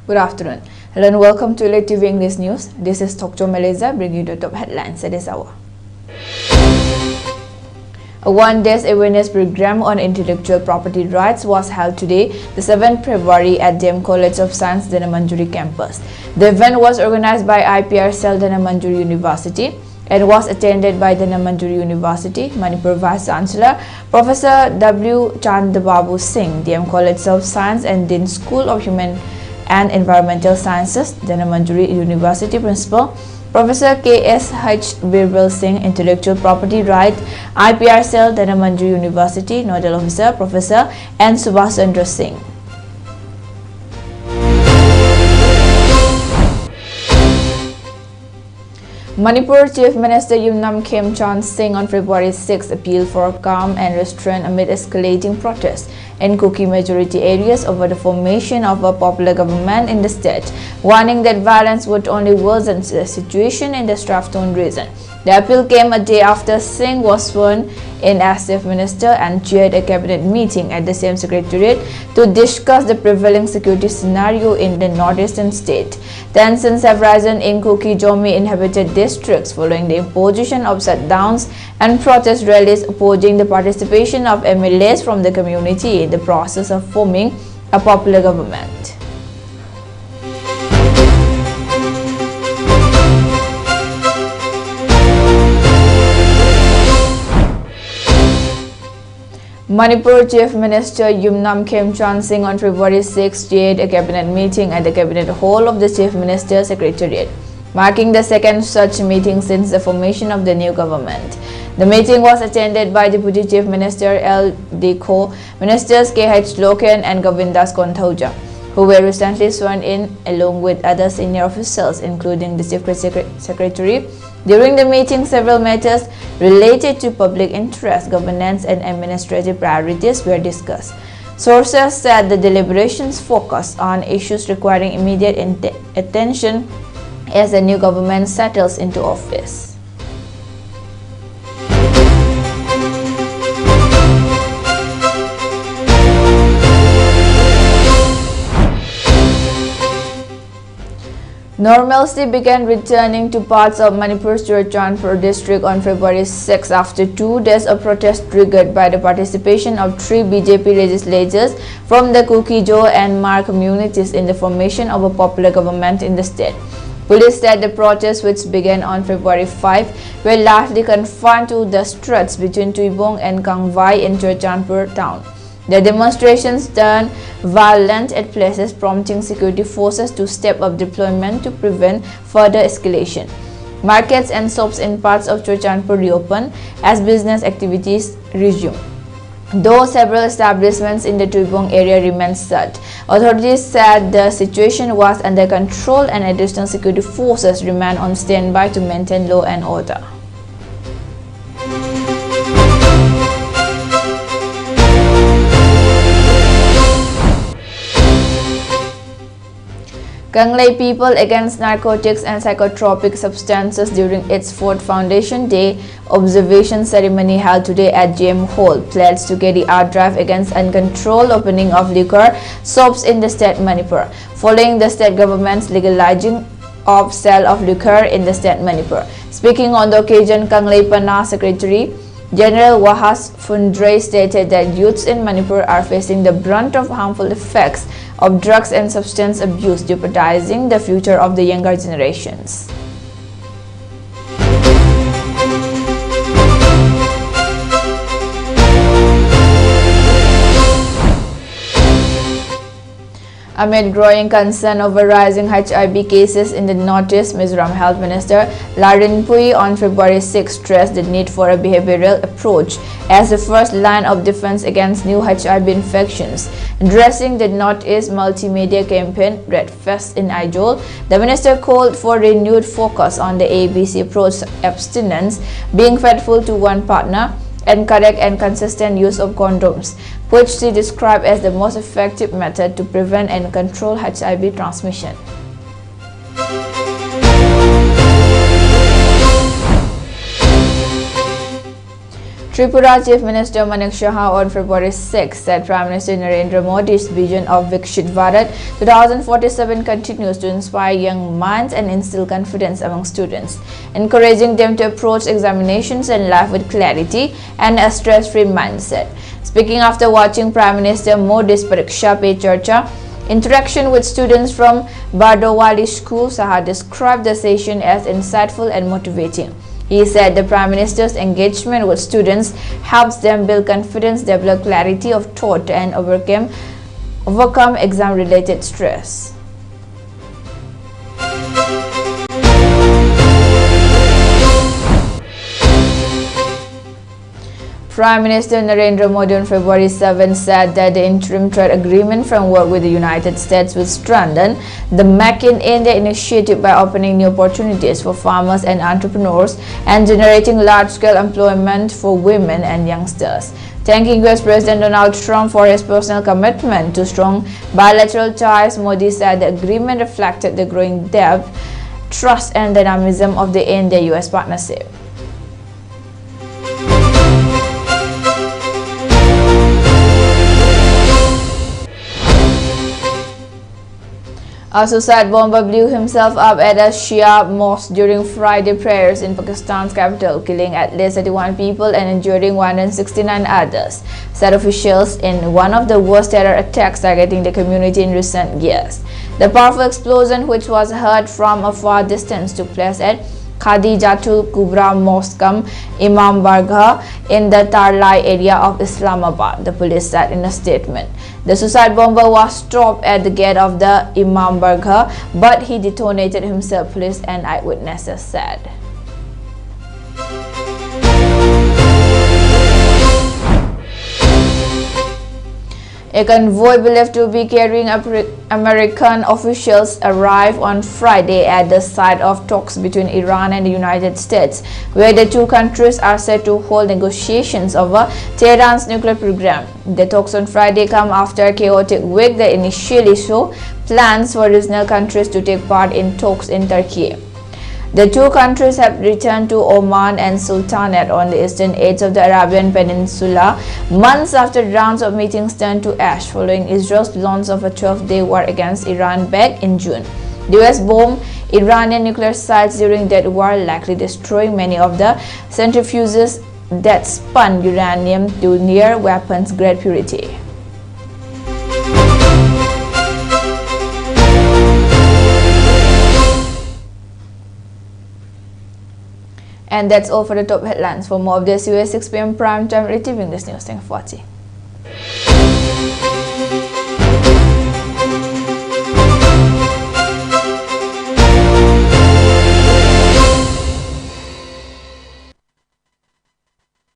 Good afternoon. Hello and welcome to ELITETV English News. This is Dr. Aleza bringing you the top headlines at this hour. A one-day awareness program on intellectual property rights was held today, the 7th February at DM College of Science, Dhanamandjuri campus. The event was organized by IPR Cell Dhanamandjuri University and was attended by Dhanamandjuri University, Manipur Vice Chancellor, Professor W. Chandababu Singh, DM College of Science and Dean School of Human and Environmental Sciences, Dhanamandjuri University Principal, Professor K.S.H. Birbal Singh, Intellectual Property Right, IPR Cell, Dhanamandjuri University, Nodal Officer, Professor N. Subhash Chandra Singh. Manipur Chief Minister Yumnam Khemchand Singh on February 6 appealed for calm and restraint amid escalating protests in Kuki majority areas over the formation of a popular government in the state, warning that violence would only worsen the situation in the Stratton region. The appeal came a day after Singh was sworn in as Chief Minister and chaired a cabinet meeting at the same secretariat to discuss the prevailing security scenario in the northeastern state. Tensions have risen in Kuki Jomi inhabited districts following the imposition of shutdowns and protest rallies opposing the participation of MLAs from the community in the process of forming a popular government. Manipur Chief Minister Yumnam Khemchand Singh on February 6 chaired a cabinet meeting at the Cabinet Hall of the Chief Minister's Secretariat, marking the second such meeting since the formation of the new government. The meeting was attended by Deputy Chief Minister L. Dikho, Ministers K.H. Loken and Govindas Konthoja, who were recently sworn in along with other senior officials, including the Chief Secretary. During the meeting, several matters related to public interest, governance, and administrative priorities were discussed. Sources said the deliberations focused on issues requiring immediate attention as the new government settles into office. Normalcy began returning to parts of Manipur's Churachandpur district on February 6 after 2 days of protest triggered by the participation of 3 BJP legislators from the Kuki-Jo and Mar communities in the formation of a popular government in the state. Police said the protests, which began on February 5, were largely confined to the streets between Tuibong and Kangwai in Churachandpur town. The demonstrations turned violent at places, prompting security forces to step up deployment to prevent further escalation. Markets and shops in parts of Churachandpur reopened as business activities resumed, though several establishments in the Tuibong area remained shut. Authorities said the situation was under control and additional security forces remained on standby to maintain law and order. Kanglei People Against Narcotics and Psychotropic Substances during its 4th Foundation Day observation ceremony held today at GM Hall pledged to carry out drive against uncontrolled opening of liquor shops in the state Manipur, following the state government's legalizing of sale of liquor in the state Manipur. Speaking on the occasion, Kanglei Pana Secretary General Wahas Fundray stated that youths in Manipur are facing the brunt of harmful effects of drugs and substance abuse, jeopardizing the future of the younger generations. Amid growing concern over rising HIV cases in the Northeast, Mizoram Health Minister Larinpui on February 6 stressed the need for a behavioral approach as the first line of defense against new HIV infections. Addressing the Northeast multimedia campaign Red Fest in Aizol, the minister called for renewed focus on the ABC approach: abstinence, being faithful to one partner, and correct and consistent use of condoms, which she described as the most effective method to prevent and control HIV transmission. Tripura Chief Minister Manik Shah on February 6 said Prime Minister Narendra Modi's vision of Vikshit Bharat 2047 continues to inspire young minds and instill confidence among students, encouraging them to approach examinations and life with clarity and a stress-free mindset. Speaking after watching Prime Minister Modi's Pariksha Pe Charcha interaction with students from Bardowali School, Shah described the session as insightful and motivating. He said the Prime Minister's engagement with students helps them build confidence, develop clarity of thought, and overcome exam-related stress. Prime Minister Narendra Modi on February 7 said that the interim trade agreement framework with the United States will strengthen the Make in India initiative by opening new opportunities for farmers and entrepreneurs and generating large-scale employment for women and youngsters. Thanking US President Donald Trump for his personal commitment to strong bilateral ties, Modi said the agreement reflected the growing depth, trust, and dynamism of the India-US partnership. A suicide bomber blew himself up at a Shia mosque during Friday prayers in Pakistan's capital, killing at least 31 people and injuring 169 others, said officials, in one of the worst terror attacks targeting the community in recent years. The powerful explosion, which was heard from a far distance, took place at Khadijatul Kubra Mosque, Imam Bargah, in the Tarlai area of Islamabad, the police said in a statement. The suicide bomber was stopped at the gate of the Imam Bargah, but he detonated himself, police and eyewitnesses said. A convoy believed to be carrying American officials arrived on Friday at the site of talks between Iran and the United States, where the two countries are set to hold negotiations over Tehran's nuclear program. The talks on Friday come after a chaotic week that initially saw plans for regional countries to take part in talks in Turkey. The two countries have returned to Oman and Sultanate on the eastern edge of the Arabian Peninsula months after rounds of meetings turned to ash following Israel's launch of a 12-day war against Iran back in June. The US bombed Iranian nuclear sites during that war, likely destroying many of the centrifuges that spun uranium to near weapons-grade purity. And that's all for the top headlines. For more of this, US 6 p.m. prime time ELITETV English News. Thank you for watching.